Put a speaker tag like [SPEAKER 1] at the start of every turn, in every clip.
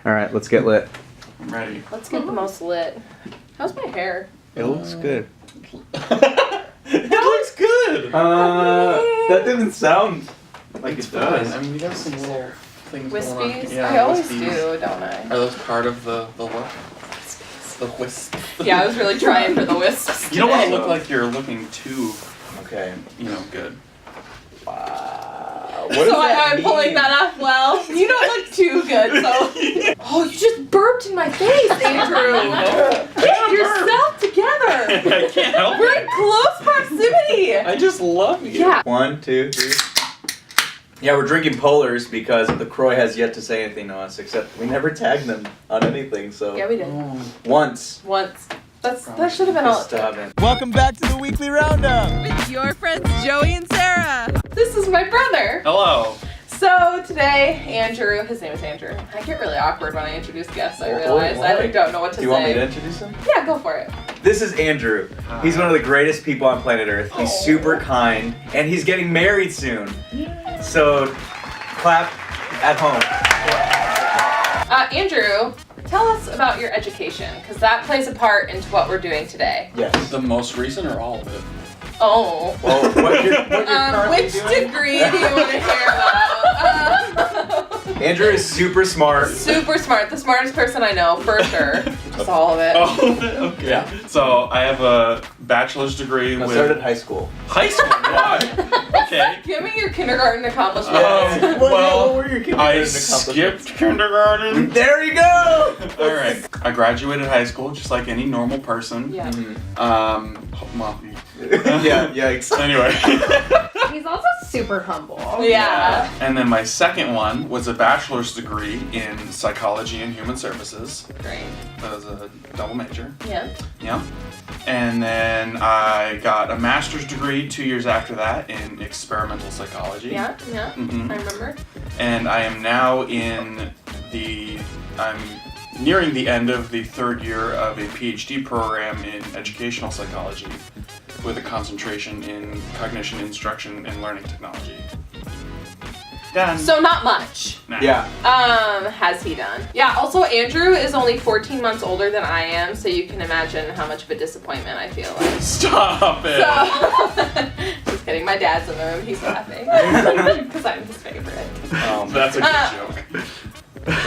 [SPEAKER 1] All right, let's get lit.
[SPEAKER 2] I'm ready.
[SPEAKER 3] Let's get the most lit. How's my hair?
[SPEAKER 1] It looks good.
[SPEAKER 2] It looks good!
[SPEAKER 1] That didn't sound like
[SPEAKER 2] It's
[SPEAKER 1] it does.
[SPEAKER 2] fine. I mean, you got some little things going on.
[SPEAKER 3] Wispies?
[SPEAKER 2] Yeah,
[SPEAKER 3] I always
[SPEAKER 2] wispies.
[SPEAKER 3] do, don't I?
[SPEAKER 2] Are those part of the look? The wisp.
[SPEAKER 3] Yeah, I was really trying for the wisps.
[SPEAKER 2] You don't want to
[SPEAKER 3] today.
[SPEAKER 2] look like you're looking too,
[SPEAKER 1] Okay.
[SPEAKER 2] good.
[SPEAKER 1] Wow.
[SPEAKER 3] So I'm pulling that off well. You don't look too good, so. Oh, you just burped in my face, Andrew. Get yourself together.
[SPEAKER 2] I can't help
[SPEAKER 3] We're
[SPEAKER 2] it.
[SPEAKER 3] in close proximity.
[SPEAKER 2] I just love you.
[SPEAKER 3] Yeah.
[SPEAKER 1] 1, 2, 3. Yeah, we're drinking Polars because the Croy has yet to say anything to us, except we never tagged them on anything, so.
[SPEAKER 3] Yeah, we did.
[SPEAKER 1] Once.
[SPEAKER 3] Once. That should have been all it took.
[SPEAKER 1] Welcome back to the weekly roundup.
[SPEAKER 3] With your friends Joey and Sarah. This is my brother.
[SPEAKER 2] Hello.
[SPEAKER 3] So today, Andrew, his name is Andrew. I get really awkward when I introduce guests, I realize.
[SPEAKER 1] Why?
[SPEAKER 3] I don't know what to say.
[SPEAKER 1] Do you want me to introduce him?
[SPEAKER 3] Yeah, go for it.
[SPEAKER 1] This is Andrew. He's one of the greatest people on planet Earth. He's super kind, and he's getting married soon. So, clap at home.
[SPEAKER 3] Andrew, tell us about your education, because that plays a part into what we're doing today.
[SPEAKER 1] Yes.
[SPEAKER 2] The most recent or all of it?
[SPEAKER 3] Oh.
[SPEAKER 1] Well, what you're currently
[SPEAKER 3] Which
[SPEAKER 1] doing?
[SPEAKER 3] degree do you want to hear about?
[SPEAKER 1] Andrew is super smart.
[SPEAKER 3] Super smart. The smartest person I know, for sure. Just all of it.
[SPEAKER 2] Oh, okay.
[SPEAKER 1] Yeah.
[SPEAKER 2] So I have a bachelor's degree
[SPEAKER 1] I
[SPEAKER 2] with
[SPEAKER 1] started high school.
[SPEAKER 2] high school. Why? Okay.
[SPEAKER 3] Give me your kindergarten accomplishments.
[SPEAKER 2] Well,
[SPEAKER 1] what were your kindergarten
[SPEAKER 2] I
[SPEAKER 1] accomplishments?
[SPEAKER 2] skipped kindergarten.
[SPEAKER 1] There you go!
[SPEAKER 2] All right. I graduated high school just like any normal person.
[SPEAKER 3] Yeah.
[SPEAKER 2] Well,
[SPEAKER 1] Yeah, yikes.
[SPEAKER 2] anyway.
[SPEAKER 4] He's also super humble.
[SPEAKER 3] Yeah.
[SPEAKER 2] And then my second one was a bachelor's degree in psychology and human services.
[SPEAKER 3] Great.
[SPEAKER 2] That was a double major.
[SPEAKER 3] Yeah.
[SPEAKER 2] Yeah. And then I got a master's degree 2 years after that in experimental psychology.
[SPEAKER 3] Yeah. Yeah.
[SPEAKER 2] Mhm.
[SPEAKER 3] I remember.
[SPEAKER 2] And I am now I'm nearing the end of the third year of a PhD program in educational psychology with a concentration in cognition, instruction, and learning technology. Done.
[SPEAKER 3] So not much.
[SPEAKER 2] Nah.
[SPEAKER 1] Yeah.
[SPEAKER 3] Has he done? Yeah, also Andrew is only 14 months older than I am, so you can imagine how much of a disappointment I feel like.
[SPEAKER 2] Stop it.
[SPEAKER 3] So, just kidding, my dad's in the room, he's laughing. Because I'm his favorite.
[SPEAKER 2] That's a good joke.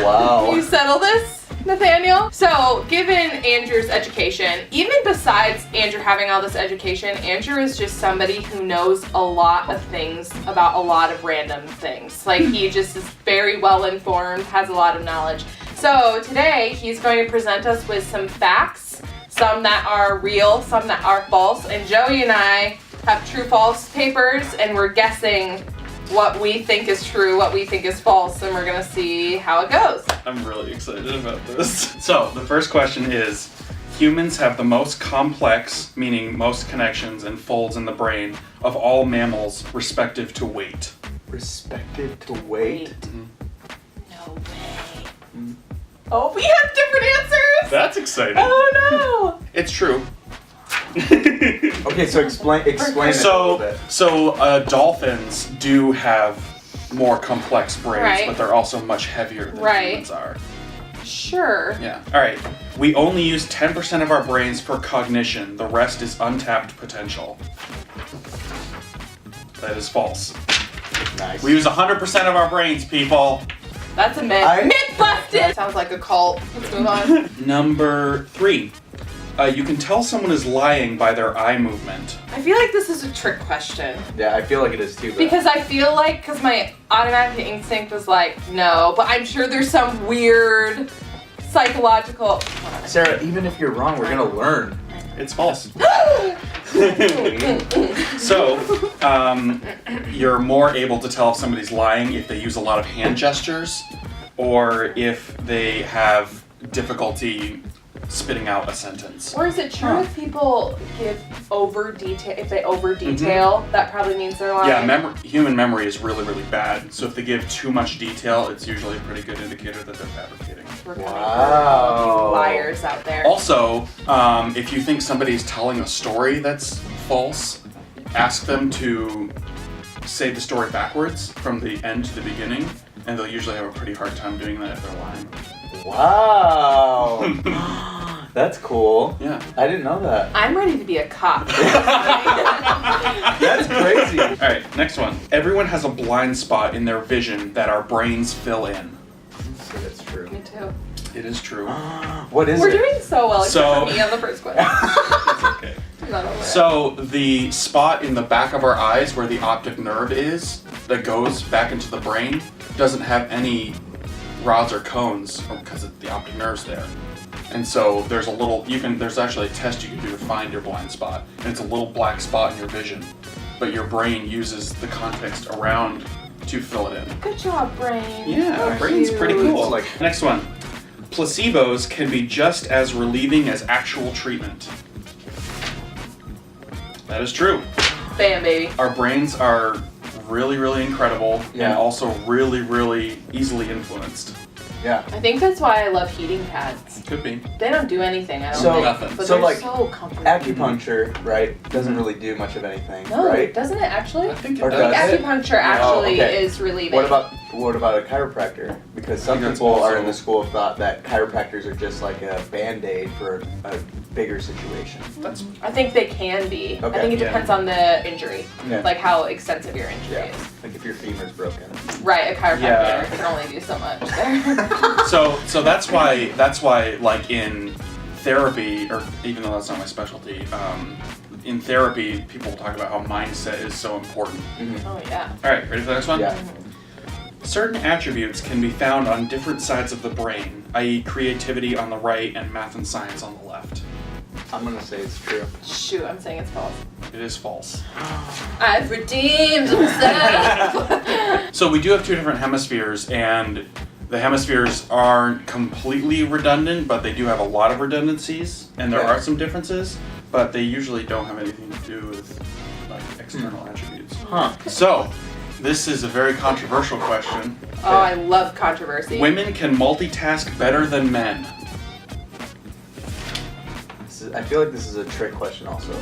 [SPEAKER 1] Wow.
[SPEAKER 3] You settle this, Nathaniel? So, given Andrew's education, even besides Andrew having all this education, Andrew is just somebody who knows a lot of things about a lot of random things. Like, he just is very well informed, has a lot of knowledge. So, today, he's going to present us with some facts, some that are real, some that are false, and Joey and I have true-false papers, and we're guessing what we think is true, what we think is false, and we're gonna see how it goes.
[SPEAKER 2] I'm really excited about this. So, the first question is, humans have the most complex, meaning most connections and folds in the brain of all mammals respective to weight.
[SPEAKER 1] Respected to wait.
[SPEAKER 3] No way. Oh, we have different answers!
[SPEAKER 2] That's exciting.
[SPEAKER 3] Oh no!
[SPEAKER 2] It's true.
[SPEAKER 1] Okay, so explain it a little bit.
[SPEAKER 2] So dolphins do have more complex brains,
[SPEAKER 3] Right.
[SPEAKER 2] but they're also much heavier than
[SPEAKER 3] Right.
[SPEAKER 2] humans are.
[SPEAKER 3] Sure.
[SPEAKER 2] Yeah. All right. We only use 10% of our brains for cognition. The rest is untapped potential. That is false.
[SPEAKER 1] Nice.
[SPEAKER 2] We use 100% of our brains, people.
[SPEAKER 3] That's a myth. Myth busted! Sounds like a cult. Let's move on.
[SPEAKER 2] Number 3. You can tell someone is lying by their eye movement.
[SPEAKER 3] I feel like this is a trick question.
[SPEAKER 1] Yeah, I feel like it is too.
[SPEAKER 3] Because I feel like, because my automatic instinct was like, no, but I'm sure there's some weird psychological...
[SPEAKER 1] Sarah, even if you're wrong, we're gonna learn.
[SPEAKER 2] It's false. So, you're more able to tell if somebody's lying if they use a lot of hand gestures or if they have difficulty spitting out a sentence.
[SPEAKER 3] Or is it true if people give over detail, if they over detail, that probably means they're lying?
[SPEAKER 2] Yeah, human memory is really, really bad. So if they give too much detail, it's usually a pretty good indicator that they're fabricating.
[SPEAKER 3] We're coming
[SPEAKER 1] Wow.
[SPEAKER 3] for all these liars out there.
[SPEAKER 2] Also, if you think somebody's telling a story that's false, ask them to say the story backwards from the end to the beginning, and they'll usually have a pretty hard time doing that if they're lying.
[SPEAKER 1] Wow. That's cool.
[SPEAKER 2] Yeah.
[SPEAKER 1] I didn't know that.
[SPEAKER 3] I'm ready to be a cop.
[SPEAKER 1] That's crazy.
[SPEAKER 2] All right, next one. Everyone has a blind spot in their vision that our brains fill in.
[SPEAKER 1] So that's true.
[SPEAKER 3] Me too.
[SPEAKER 2] It is true.
[SPEAKER 1] What is
[SPEAKER 3] We're
[SPEAKER 1] it?
[SPEAKER 3] doing so well, except
[SPEAKER 2] So-
[SPEAKER 3] for me on the first question.
[SPEAKER 2] It's okay.
[SPEAKER 3] I'm not over it.
[SPEAKER 2] So the spot in the back of our eyes where the optic nerve is that goes back into the brain doesn't have any rods or cones because the optic nerve's there. And so there's there's actually a test you can do to find your blind spot. And it's a little black spot in your vision. But your brain uses the context around to fill it in.
[SPEAKER 3] Good job, brain.
[SPEAKER 2] Yeah,
[SPEAKER 3] So
[SPEAKER 2] our brain's pretty
[SPEAKER 3] cute.
[SPEAKER 2] cool. Next one. Placebos can be just as relieving as actual treatment. That is true.
[SPEAKER 3] Bam, baby.
[SPEAKER 2] Our brains are really, really incredible and
[SPEAKER 1] Yeah.
[SPEAKER 2] also really, really easily influenced.
[SPEAKER 1] Yeah.
[SPEAKER 3] I think that's why I love heating pads.
[SPEAKER 2] Could be.
[SPEAKER 3] They don't do anything, I don't
[SPEAKER 1] So-
[SPEAKER 3] think.
[SPEAKER 2] Nothing.
[SPEAKER 3] But
[SPEAKER 1] so,
[SPEAKER 3] they're
[SPEAKER 1] like,
[SPEAKER 3] so comfortable.
[SPEAKER 1] Acupuncture, right, doesn't really do much of anything,
[SPEAKER 3] No,
[SPEAKER 1] right?
[SPEAKER 3] doesn't it actually?
[SPEAKER 2] I think it
[SPEAKER 1] Or
[SPEAKER 2] does.
[SPEAKER 3] Like,
[SPEAKER 1] does it?
[SPEAKER 3] acupuncture actually
[SPEAKER 1] okay.
[SPEAKER 3] is relieving.
[SPEAKER 1] What about a chiropractor? Because some
[SPEAKER 2] I think that's
[SPEAKER 1] people are
[SPEAKER 2] also-
[SPEAKER 1] in the school of thought that chiropractors are just like a band-aid for a bigger situation.
[SPEAKER 2] That's
[SPEAKER 3] I think they can be. I
[SPEAKER 1] Okay.
[SPEAKER 3] think it
[SPEAKER 2] Yeah.
[SPEAKER 3] depends on the injury,
[SPEAKER 1] Yeah.
[SPEAKER 3] like how extensive your injury
[SPEAKER 1] Yeah.
[SPEAKER 3] is.
[SPEAKER 1] Like if your femur's broken.
[SPEAKER 3] Right, a chiropractor
[SPEAKER 2] Yeah.
[SPEAKER 3] can only do so much there.
[SPEAKER 2] so that's why like in therapy, or even though that's not my specialty, in therapy people talk about how mindset is so important.
[SPEAKER 3] Oh yeah.
[SPEAKER 2] All right, ready for the next one?
[SPEAKER 1] Yeah.
[SPEAKER 2] Certain attributes can be found on different sides of the brain, i.e. creativity on the right and math and science on the left.
[SPEAKER 1] I'm gonna say it's true.
[SPEAKER 3] Shoot, I'm saying it's false.
[SPEAKER 2] It is false.
[SPEAKER 3] I've redeemed myself.
[SPEAKER 2] So we do have two different hemispheres, and the hemispheres aren't completely redundant, but they do have a lot of redundancies, and there
[SPEAKER 1] Okay.
[SPEAKER 2] are some differences, but they usually don't have anything to do with like external attributes.
[SPEAKER 1] Huh.
[SPEAKER 2] So, this is a very controversial question.
[SPEAKER 3] Oh, I love controversy.
[SPEAKER 2] Women can multitask better than men.
[SPEAKER 1] I feel like this is a trick question also.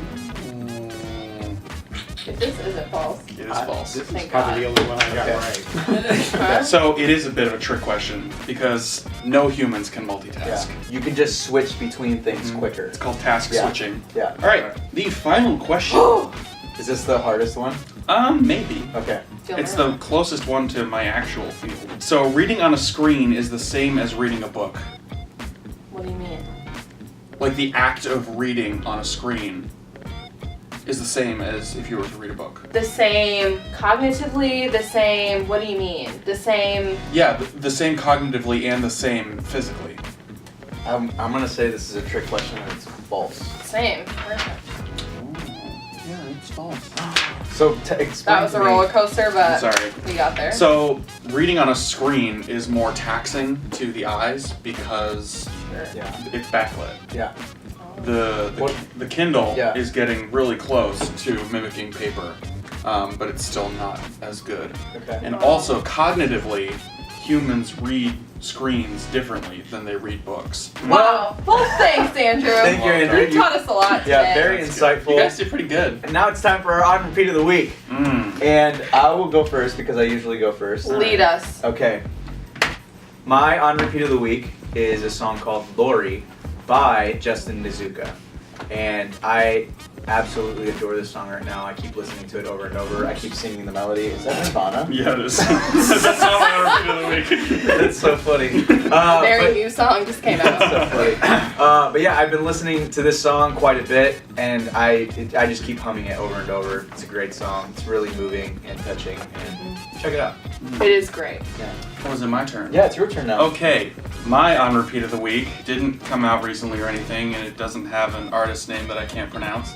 [SPEAKER 3] If this isn't false.
[SPEAKER 2] It is false.
[SPEAKER 1] This is
[SPEAKER 3] Thank
[SPEAKER 5] Probably
[SPEAKER 3] God.
[SPEAKER 5] the only one I got
[SPEAKER 1] Okay.
[SPEAKER 5] right.
[SPEAKER 3] Huh?
[SPEAKER 2] So it is a bit of a trick question because no humans can multitask.
[SPEAKER 1] Yeah. You can just switch between things quicker.
[SPEAKER 2] It's called task
[SPEAKER 1] Yeah.
[SPEAKER 2] switching.
[SPEAKER 1] Yeah.
[SPEAKER 2] All right, the final question.
[SPEAKER 1] Is this the hardest one?
[SPEAKER 2] Maybe.
[SPEAKER 1] Okay.
[SPEAKER 3] Feel
[SPEAKER 2] It's
[SPEAKER 3] my
[SPEAKER 2] the closest one to my actual field. So reading on a screen is the same as reading a book.
[SPEAKER 3] What do you mean?
[SPEAKER 2] Like the act of reading on a screen is the same as if you were to read a book.
[SPEAKER 3] The same cognitively, the same, what do you mean? The same,
[SPEAKER 2] Yeah, the same cognitively and the same physically.
[SPEAKER 1] I'm gonna say this is a trick question and it's false.
[SPEAKER 3] same. Perfect.
[SPEAKER 2] Yeah, it's false.
[SPEAKER 1] So explain
[SPEAKER 3] That was
[SPEAKER 1] to
[SPEAKER 3] a
[SPEAKER 1] me-
[SPEAKER 3] roller coaster, but
[SPEAKER 2] I'm sorry.
[SPEAKER 3] we got there.
[SPEAKER 2] So reading on a screen is more taxing to the eyes because
[SPEAKER 3] Sure.
[SPEAKER 1] Yeah.
[SPEAKER 2] it's backlit.
[SPEAKER 1] Yeah.
[SPEAKER 2] The the Kindle
[SPEAKER 1] Yeah.
[SPEAKER 2] is getting really close to mimicking paper, but it's still not as good.
[SPEAKER 1] Okay.
[SPEAKER 2] And also cognitively, humans read screens differently than they read books.
[SPEAKER 3] Wow. Well, thanks, Andrew.
[SPEAKER 1] Thank you, Andrew.
[SPEAKER 3] You taught us a lot today.
[SPEAKER 1] Yeah, very
[SPEAKER 2] That's good.
[SPEAKER 1] insightful.
[SPEAKER 2] You guys did pretty good.
[SPEAKER 1] And now it's time for our on repeat of the week. And I will go first because I usually go first.
[SPEAKER 3] Lead us.
[SPEAKER 1] Okay. My on repeat of the week is a song called Laury by Justin Nozuka. And I absolutely adore this song right now. I keep listening to it over and over. I keep singing the melody. Is that Nirvana?
[SPEAKER 2] Yeah, it is. That's not my on repeat of the week.
[SPEAKER 1] That's so funny.
[SPEAKER 3] Very
[SPEAKER 1] but-
[SPEAKER 3] new song just came
[SPEAKER 1] so
[SPEAKER 3] out.
[SPEAKER 1] funny. But yeah, I've been listening to this song quite a bit, and I just keep humming it over and over. It's a great song. It's really moving and touching, and check it out.
[SPEAKER 3] It is great.
[SPEAKER 1] Yeah.
[SPEAKER 2] Was it my turn?
[SPEAKER 1] Yeah, it's your turn now.
[SPEAKER 2] Okay, my on repeat of the week didn't come out recently or anything, and it doesn't have an artist name that I can't pronounce.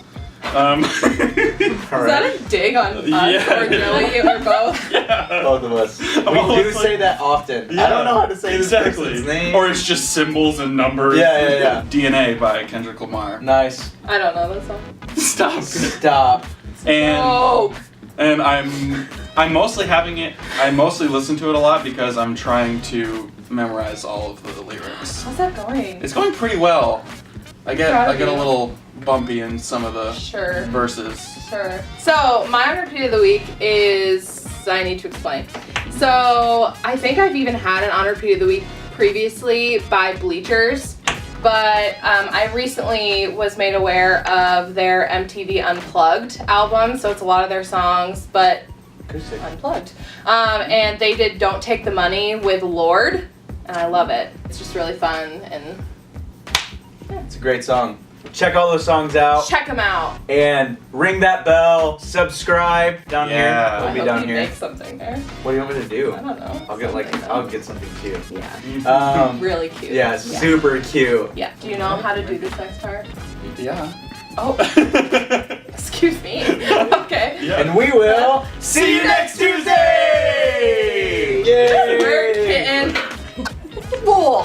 [SPEAKER 1] All
[SPEAKER 3] Is that
[SPEAKER 1] right.
[SPEAKER 3] a dig on us
[SPEAKER 2] Yeah.
[SPEAKER 3] or Joey or both?
[SPEAKER 2] Yeah.
[SPEAKER 1] Both of us. We
[SPEAKER 2] Well,
[SPEAKER 1] do
[SPEAKER 2] it's
[SPEAKER 1] say
[SPEAKER 2] like-
[SPEAKER 1] that often.
[SPEAKER 2] Yeah,
[SPEAKER 1] I don't know how to say
[SPEAKER 2] exactly.
[SPEAKER 1] this person's name.
[SPEAKER 2] Or it's just symbols and numbers.
[SPEAKER 1] Yeah.
[SPEAKER 2] D.N.A. by Kendrick Lamar.
[SPEAKER 1] Nice.
[SPEAKER 3] I don't know that song.
[SPEAKER 2] Stop.
[SPEAKER 1] Stop.
[SPEAKER 2] And
[SPEAKER 3] Oh,
[SPEAKER 2] and I'm mostly having it. I mostly listen to it a lot because I'm trying to memorize all of the lyrics.
[SPEAKER 3] how's that going?
[SPEAKER 2] It's going pretty well. I get
[SPEAKER 3] Proud
[SPEAKER 2] a
[SPEAKER 3] of you.
[SPEAKER 2] little bumpy in some of the
[SPEAKER 3] Sure.
[SPEAKER 2] verses.
[SPEAKER 3] Sure. So my on repeat of the week is I need to explain. So I think I've even had an on repeat of the week previously by Bleachers, but I recently was made aware of their MTV Unplugged album, so it's a lot of their songs, but
[SPEAKER 1] Acoustic.
[SPEAKER 3] unplugged. And they did Don't Take the Money with Lorde, and I love it. It's just really fun, and
[SPEAKER 1] It's a great song. Check all those songs out.
[SPEAKER 3] check them out.
[SPEAKER 1] And ring that bell. Subscribe down
[SPEAKER 2] Yeah.
[SPEAKER 1] here.
[SPEAKER 3] I
[SPEAKER 1] We'll be
[SPEAKER 3] hope
[SPEAKER 1] down
[SPEAKER 3] you
[SPEAKER 1] here.
[SPEAKER 3] make something there.
[SPEAKER 1] What do you want me to do?
[SPEAKER 3] I don't know.
[SPEAKER 1] I'll get
[SPEAKER 3] Something.
[SPEAKER 1] I'll get something too.
[SPEAKER 3] Yeah.
[SPEAKER 1] Really
[SPEAKER 3] Cute.
[SPEAKER 1] Yeah, super cute.
[SPEAKER 3] Yeah. Do you know how to do this next part?
[SPEAKER 2] Yeah.
[SPEAKER 3] Oh, excuse me. Okay.
[SPEAKER 2] Yeah.
[SPEAKER 1] And we will see you next Tuesday! Yay!
[SPEAKER 3] Word kitten. Bull.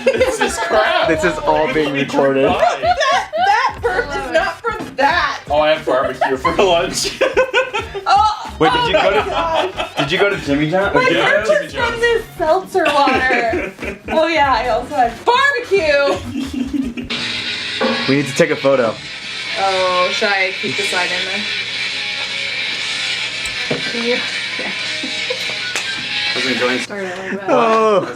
[SPEAKER 2] This is crap.
[SPEAKER 1] This is all being recorded.
[SPEAKER 3] That part is not from that.
[SPEAKER 2] Oh, I have barbecue for lunch.
[SPEAKER 3] Oh.
[SPEAKER 1] Wait, did you
[SPEAKER 3] oh
[SPEAKER 1] go
[SPEAKER 3] my
[SPEAKER 1] to
[SPEAKER 3] God.
[SPEAKER 1] Did you go to Jimmy John?
[SPEAKER 3] My
[SPEAKER 2] Yeah,
[SPEAKER 3] part
[SPEAKER 2] Jimmy
[SPEAKER 3] was from
[SPEAKER 2] John's.
[SPEAKER 3] this seltzer water. Oh yeah, I also had barbecue.
[SPEAKER 1] We need to take a photo.
[SPEAKER 3] Oh, should I keep the sign in there? Can you?
[SPEAKER 2] I was enjoying
[SPEAKER 4] Started like that.
[SPEAKER 1] Oh.